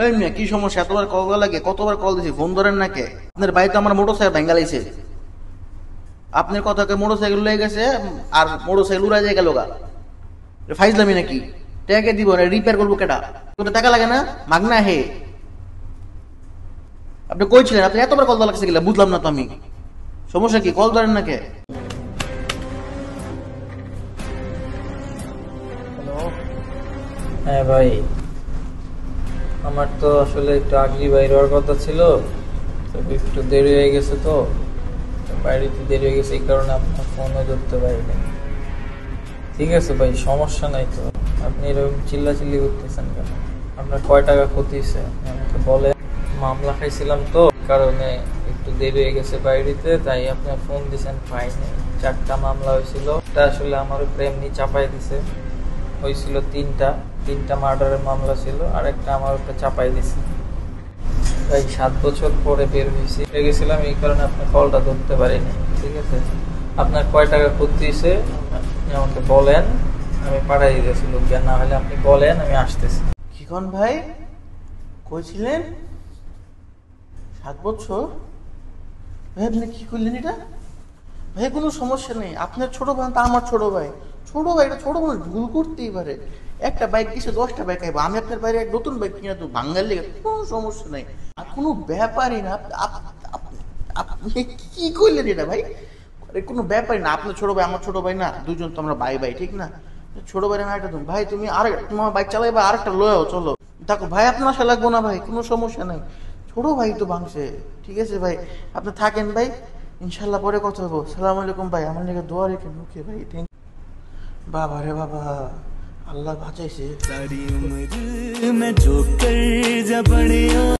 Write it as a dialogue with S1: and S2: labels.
S1: এই মিয়া কি সমস্যা, এতবার কল দেওয়া লাগে? কতবার কল দিছি, ফোন ধরেন না কে? আপনার ভাই তো আমার মোটরসাইকেল ভেঙ্গা লাইছে। আপনার কথাকে মোটরসাইকেল লয়ে গেছে আর মোটরসাইকেল উড়া যায় গেল গা। ফাইজলামি নাকি? টাকা দিব না, রিপেয়ার করবো কেটা? তোর টাকা লাগে না? মাগনা হে। আপনি কইছিলেন, আপনি এতবার কল দেওয়া লাগছে গেলে বুঝলাম না তো আমি। সমস্যা কি, কল ধরেন না কে?
S2: হ্যালো। হ্যাঁ ভাই, আমার তো আসলে একটু আগলি বাইরে হওয়ার কথা ছিল, তো একটু দেরি হয়ে গেছে, তো বাইরেতে দেরি হয়ে গেছে, এই কারণে আপনার ফোনও ধরতে পারিনি। ঠিক আছে ভাই, সমস্যা নাই তো। আপনি এরকম চিল্লাচিল্লি করতেছেন কেন? আপনার কয় টাকা ক্ষতি হয়েছে আমাকে বলে। মামলা খাইছিলাম তো, কারণে একটু দেরি হয়ে গেছে বাইরেতে, তাই আপনার ফোন দিয়েছেন পাইনি। 4টা মামলা হয়েছিল, এটা আসলে আমার উপরে এমনি চাপাই দিছে। হয়েছিল তিনটা মার্ডারের মামলা ছিল, আর একটা আমার উপরে চাপাই দিছে। তাই 7 বছর পরে বের হয়ে গেছিলাম, এই কারণে আপনার কলটা ধরতে পারিনি। ঠিক আছে, আপনার কয় টাকা ক্ষতি হয়েছে আপনি আমাকে বলেন, আমি পাঠাই দিতেছি লোক, না হলে আপনি বলেন, আমি আসতেছি।
S1: কি কোন ভাই কইছিলেন 7 বছর? ভাই আপনি কি করলেন এটা? ভাই কোনো সমস্যা নেই, আপনার ছোট ভাই তা আমার ছোট ভাই। ছোট ভাই, এটা ছোট মানুষ ভুল করতেই পারে। একটা বাইক কিসে 10টা বাইক খাইবো? আমি আপনার বাইরে এক নতুন বাইক কিনা তো বাঙালি লেগে, কোনো সমস্যা নেই। আর কোনো ব্যাপারই না। আপনি কি করলেন এটা ভাই? আরে কোনো ব্যাপারই না, আপনার ছোট ভাই আমার ছোট ভাই না, দুজন তো আমরা ভাই ভাই, ঠিক না? ছোট ভাই না একটা তুমি ভাই, তুমি আর তোমার বাইক চালাইবা, আরেকটা লয়েও চলো। দেখো ভাই, আপনার আশা লাগবো না ভাই, কোনো সমস্যা নাই। ছোট ভাই তো ভাঙছে। ঠিক আছে ভাই, আপনি থাকেন ভাই, ইনশাল্লাহ পরে কথা হবো। সালাম আলাইকুম ভাই, আমার লেগে দোয়া রেখে মুখে ভাই। থ্যাংক। বাবা রে বাবা, আল্লাহ বাঁচাইছে।
S3: सारी उम्र मैं जो कर जा बड़िया